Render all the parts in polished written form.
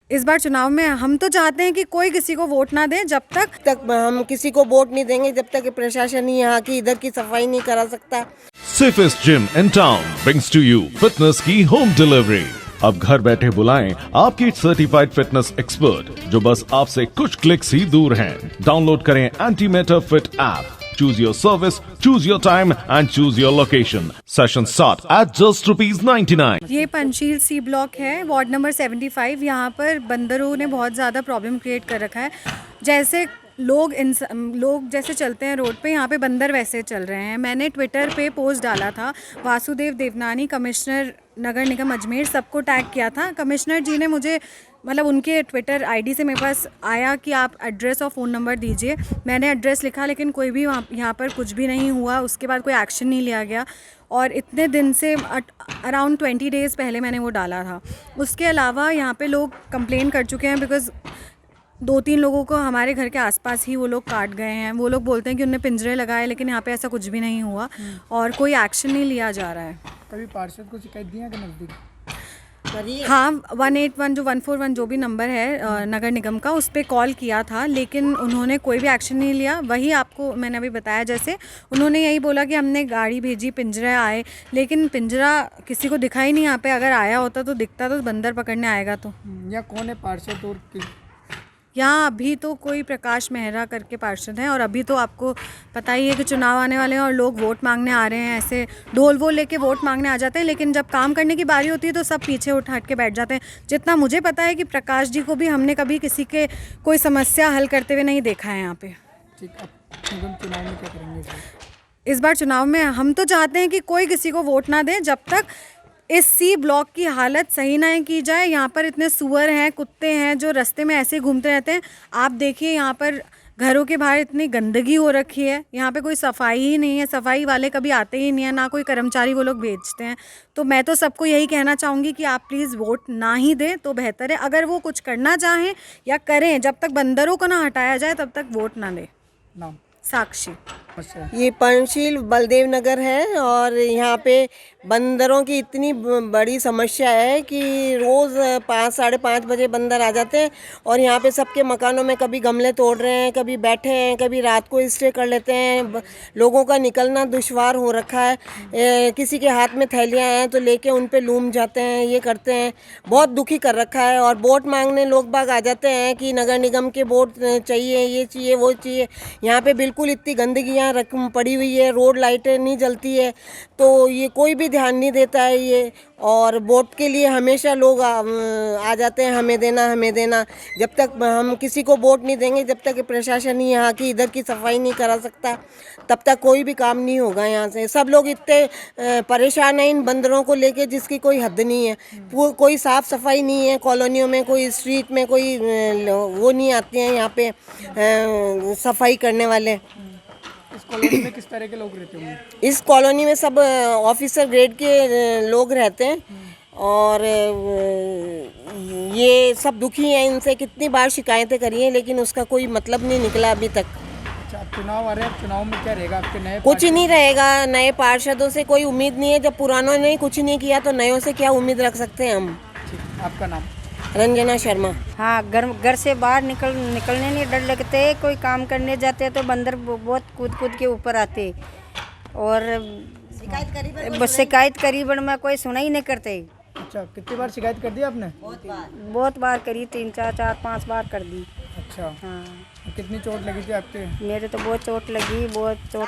इस बार चुनाव में हम तो चाहते हैं कि कोई किसी को वोट ना दे जब तक हम किसी को वोट नहीं देंगे जब तक प्रशासन ही यहाँ की इधर की सफाई नहीं करा सकता। Safest gym in town brings to you fitness की home delivery। अब घर बैठे बुलाएं आपकी सर्टिफाइड फिटनेस एक्सपर्ट जो बस आपसे कुछ क्लिक्स ही दूर हैं। डाउनलोड करें antimatter fit app. Choose your service, choose your time and choose your location. Sessions start at just ₹99। ये पंचशील सी ब्लॉक है, वार्ड नंबर 75। यहाँ पर बंदरों ने बहुत ज़्यादा प्रॉब्लम क्रिएट कर रखा है। जैसे लोग जैसे चलते हैं रोड पे, यहाँ पे बंदर वैसे चल रहे हैं। मैंने ट्विटर पे पोस्ट डाला था, वासुदेव देवनानी कमिश्नर नगर निगम अजमेर सबको टैग किया था। कमिश्नर जी ने मुझे मतलब उनके ट्विटर आईडी से मेरे पास आया कि आप एड्रेस और फ़ोन नंबर दीजिए। मैंने एड्रेस लिखा लेकिन कोई भी यहाँ पर कुछ भी नहीं हुआ। उसके बाद कोई एक्शन नहीं लिया गया और इतने दिन से अराउंड 20 डेज़ पहले मैंने वो डाला था। उसके अलावा यहाँ पे लोग कंप्लेन कर चुके हैं बिकॉज़ 2-3 लोगों को हमारे घर के आसपास ही वो लोग काट गए हैं। वो लोग बोलते हैं कि उनने पिंजरे लगाए लेकिन यहाँ पे ऐसा कुछ भी नहीं हुआ और कोई एक्शन नहीं लिया जा रहा है। कभी पार्षद को शिकायत दी है कि नज़दीक? हाँ, 181 जो 141 जो भी नंबर है नगर निगम का, उस पर कॉल किया था लेकिन उन्होंने कोई भी एक्शन नहीं लिया। वही आपको मैंने अभी बताया, जैसे उन्होंने यही बोला कि हमने गाड़ी भेजी, पिंजरा आए, लेकिन पिंजरा किसी को दिखा ही नहीं। यहाँ पे अगर आया होता तो दिखता तो बंदर पकड़ने आएगा। तो या कौन है पार्षद और यहाँ अभी तो कोई प्रकाश मेहरा करके पार्षद हैं और अभी तो आपको पता ही है कि चुनाव आने वाले हैं और लोग वोट मांगने आ रहे हैं। ऐसे ढोल वोल लेके वोट मांगने आ जाते हैं लेकिन जब काम करने की बारी होती है तो सब पीछे उठ हट के बैठ जाते हैं। जितना मुझे पता है कि प्रकाश जी को भी हमने कभी किसी के कोई समस्या हल करते हुए नहीं देखा है यहाँ पे। ठीक, अब चुनाव में क्या करेंगे? इस बार चुनाव में हम तो चाहते हैं कि कोई किसी को वोट ना दे जब तक इस सी ब्लॉक की हालत सही ना की जाए। यहाँ पर इतने सुअर हैं, कुत्ते हैं जो रास्ते में ऐसे घूमते रहते हैं। आप देखिए यहाँ पर घरों के बाहर इतनी गंदगी हो रखी है। यहाँ पे कोई सफाई ही नहीं है, सफाई वाले कभी आते ही नहीं है, ना कोई कर्मचारी वो लोग भेजते हैं। तो मैं तो सबको यही कहना चाहूँगी कि आप प्लीज़ वोट ना ही दें तो बेहतर है। अगर वो कुछ करना चाहें या करें, जब तक बंदरों को ना हटाया जाए तब तक वोट ना दें। नाम? साक्षी। ये पंचशील बलदेव नगर है और यहाँ पे बंदरों की इतनी बड़ी समस्या है कि रोज़ 5 साढ़े 5 बजे बंदर आ जाते हैं और यहाँ पे सबके मकानों में कभी गमले तोड़ रहे हैं, कभी बैठे हैं, कभी रात को स्टे कर लेते हैं। लोगों का निकलना दुश्वार हो रखा है। किसी के हाथ में थैलियाँ हैं तो लेके उन पे लूम जाते हैं, ये करते हैं। बहुत दुखी कर रखा है और वोट मांगने लोग बाग आ जाते हैं कि नगर निगम के वोट चाहिए, ये चाहिए, वो चाहिए। यहाँ पे बिल्कुल इतनी गंदगी रकम पड़ी हुई है, रोड लाइटें नहीं जलती है, तो ये कोई भी ध्यान नहीं देता है ये। और वोट के लिए हमेशा लोग आ जाते हैं, हमें देना, हमें देना। जब तक हम किसी को वोट नहीं देंगे, जब तक प्रशासन ही यहाँ की इधर की सफाई नहीं करा सकता, तब तक कोई भी काम नहीं होगा। यहाँ से सब लोग इतने परेशान हैं इन बंदरों को लेके जिसकी कोई हद नहीं है। कोई साफ़ सफाई नहीं है कॉलोनियों में, कोई स्ट्रीट में कोई वो नहीं आते हैं यहाँ पे सफाई करने वाले। इस कॉलोनी में किस तरह के लोग रहते होंगे? इस कॉलोनी में सब ऑफिसर ग्रेड के लोग रहते हैं और ये सब दुखी हैं। इनसे कितनी बार शिकायतें करी हैं लेकिन उसका कोई मतलब नहीं निकला अभी तक। अच्छा, अब चुनाव आ रहे हैं, चुनाव में क्या रहेगा आपके नए? कुछ नहीं रहेगा। नए पार्षदों से कोई उम्मीद नहीं है। जब पुरानों ने कुछ नहीं किया तो नयों से क्या उम्मीद रख सकते हैं हम। ठीक, आपका नाम? रंजना शर्मा। हाँ, घर से बाहर निकलने नहीं डर लगते। कोई काम करने जाते हैं तो बंदर बहुत कूद के ऊपर आते और शिकायत करीबन में कोई सुना ही नहीं करते। अच्छा, कितनी बार शिकायत कर दी आपने? बहुत बार करी, 3 4 5 बार कर दी। अच्छा, हाँ। कितनी चोट लगी थी आपके? मेरे तो बहुत चोट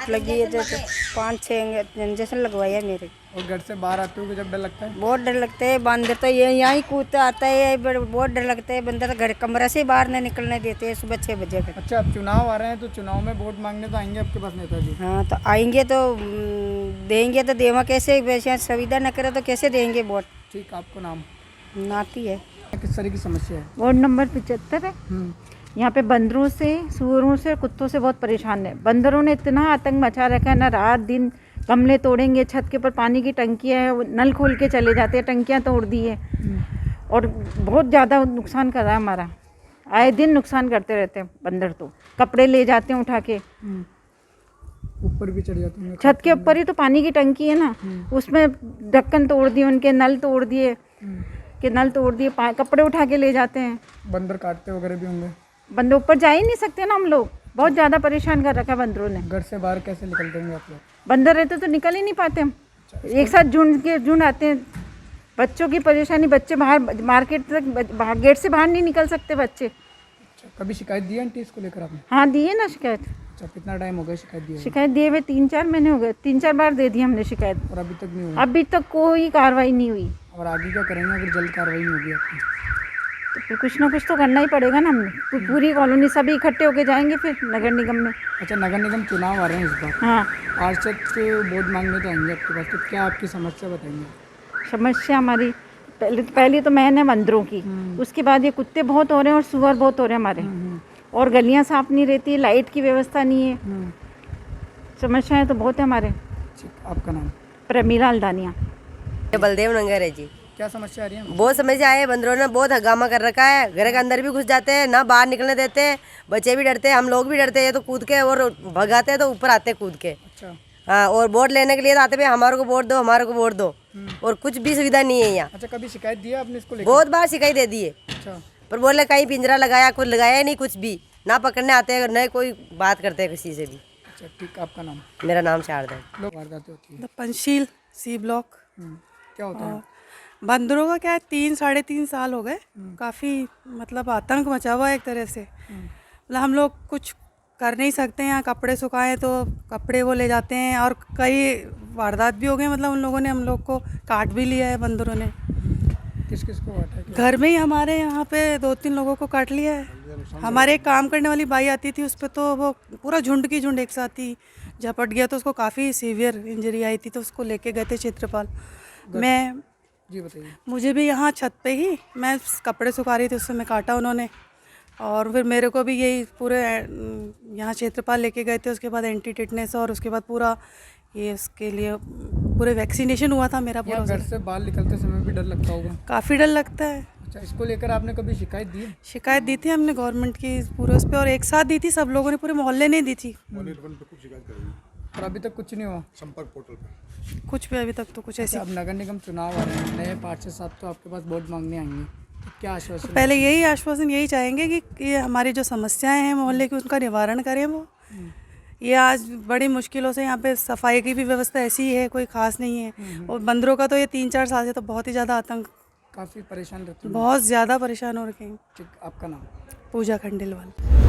लगी है। जैसे 5-6 इंजेक्शन लगवाया मेरे। और घर से बाहर आते हो जब डर लगता है? बहुत डर लगता है। बंदर तो यहाँ ही कूदता आता है, बहुत डर लगता है। बंदर घर कमरे से बाहर नहीं निकलने देते हैं सुबह 6 बजे तक। अच्छा, अब चुनाव आ रहे हैं तो चुनाव में वोट मांगने तो आएंगे आपके पास नेताजी? हाँ, तो आएंगे तो देंगे, तो देवा कैसे? वैसे सुविधा न करे तो कैसे देंगे वोट? ठीक, आपको नाम? नाती है। किस तरह की समस्या है? वार्ड नंबर 75 है। यहाँ पे बंदरों से, सुअरों से, कुत्तों से बहुत परेशान है। बंदरों ने इतना आतंक मचा रखा है ना, रात दिन गमले तोड़ेंगे, छत के ऊपर पानी की टंकियाँ है, नल खोल के चले जाते हैं, टंकियाँ तोड़ दी है और बहुत ज़्यादा नुकसान कर रहा है हमारा। आए दिन नुकसान करते रहते हैं बंदर। तो कपड़े ले जाते हैं उठा के, ऊपर भी चढ़ जाते हैं। छत के ऊपर ही तो पानी की टंकी है ना, उसमें ढक्कन तोड़ दिए, उनके नल तोड़ दिए, कपड़े उठा के ले जाते हैं। बंदर काटते वगैरह भी होंगे। बंदर ऊपर जा ही नहीं सकते ना हम लोग, बहुत ज़्यादा परेशान कर रखा है बंदरों ने। घर से बाहर कैसे निकलते होंगे आप लोग? बंदर रहते तो निकल ही नहीं पाते हम, एक साथ झुंड आते हैं। बच्चों की परेशानी, बच्चे बाहर मार्केट तक बाहर गेट से बाहर नहीं निकल सकते बच्चे। अच्छा, कभी शिकायत दी है आंटी इसको लेकर आपने? हाँ दिए ना शिकायत, अच्छा, कितना टाइम हो गया शिकायत दिए हुए? शिकायत दिए हुए 3-4 महीने हो गए, 3-4 बार दे दी हमने शिकायत, और अभी तक नहीं हुआ? अभी तक कोई कार्रवाई नहीं हुई। और आगे क्या करेंगे अगर जल्द कार्रवाई नहीं होगी आपकी? तो फिर कुछ ना कुछ तो करना ही पड़ेगा ना हमने, पूरी कॉलोनी सभी इकट्ठे होके जाएंगे फिर नगर निगम में। अच्छा, नगर निगम चुनाव आ रहे हैं इस बार, हाँ, पार्षद वोट मांगने तो आएंगे आपके पास, तो क्या आपकी समस्या बताएंगे? समस्या हमारी पहली तो मैन है बंदरों की, उसके बाद ये कुत्ते बहुत हो रहे हैं और सुअर बहुत हो रहे हैं हमारे, और गलियां साफ नहीं रहती, लाइट की व्यवस्था नहीं है, समस्याएं तो बहुत है हमारे। ठीक, आपका नाम? प्रमीला अल्दानिया। ये बलदेव नगर है जी। क्या समस्या आ रही है? बहुत समस्या है, बंदरों ने बहुत हंगामा कर रखा है, घर के अंदर भी घुस जाते हैं, ना बाहर निकलने देते, बच्चे भी डरते हैं, हम लोग भी डरते हैं, तो कूद के और भगाते हैं तो ऊपर आते हैं कूद के। अच्छा, हाँ, और वोट लेने के लिए तो आते हैं, हमारे को वोट दो, हमारे को वोट दो, और कुछ भी सुविधा नहीं है यहाँ। अच्छा, कभी शिकायत दी है आपने इसको लेकर? बहुत बार शिकायत दे दी है, अच्छा, पर बोले कहीं पिंजरा लगाया, कुछ लगाया ही नहीं, कुछ भी ना पकड़ने आते हैं, न कोई बात करते हैं किसी से भी। अच्छा, ठीक, आपका नाम? मेरा नाम शारदा है। लोग वारदातें होती है। Panchsheel C block. क्या होता है? बंदरों का क्या है, 3-3.5 साल हो गए, काफ़ी मतलब आतंक मचा हुआ है एक तरह से। मतलब हम लोग कुछ कर नहीं सकते हैं, कपड़े सुखाएं तो कपड़े वो ले जाते हैं, और कई वारदात भी हो गए, मतलब उन लोगों ने हम लोग को काट भी लिया है बंदरों ने। किस किस को काटा है? घर में ही हमारे यहाँ पे 2-3 लोगों को काट लिया है। हमारे एक काम करने वाली बाई आती थी, उस पर तो वो पूरा झुंड की झुंड एक साथ ही झपट गया, तो उसको काफ़ी सीवियर इंजरी आई थी, तो उसको लेके गए थे क्षेत्रपाल। मैं जी बताइए। मुझे भी यहाँ छत पे ही मैं कपड़े सुखा रही थी, उस समय काटा उन्होंने, और फिर मेरे को भी यही पूरे यहाँ क्षेत्रपाल लेके गए थे, उसके बाद एंटी टिटनेस, और उसके बाद पूरा ये उसके लिए पूरे वैक्सीनेशन हुआ था मेरा पूरा। घर से बाहर निकलते समय भी डर लगता होगा? काफ़ी डर लगता है। अच्छा, इसको लेकर आपने कभी शिकायत दी है? शिकायत दी थी हमने गवर्नमेंट की पूरे उस पर, और एक साथ दी थी, सब लोगों ने, पूरे मोहल्ले ने दी थी। और अभी तक कुछ नहीं हुआ? कुछ भी अभी तक तो कुछ ऐसी। अब नगर निगम चुनाव आ रहे हैं, नए पार्षद साहब तो आपके पास वोट मांगने आएंगे, तो क्या आश्वासन? पहले यही आश्वासन यही चाहेंगे कि ये हमारी जो समस्याएं हैं मोहल्ले की, उनका निवारण करें वो। ये आज बड़ी मुश्किलों से यहाँ पे सफाई की भी व्यवस्था ऐसी ही है, कोई खास नहीं है, और बंदरों का तो ये 3-4 साल से तो बहुत ही ज़्यादा आतंक, काफ़ी परेशान रहते हैं। बहुत ज़्यादा परेशान हो रखे हैं। ठीक, आपका नाम? पूजा खंडेलवाल।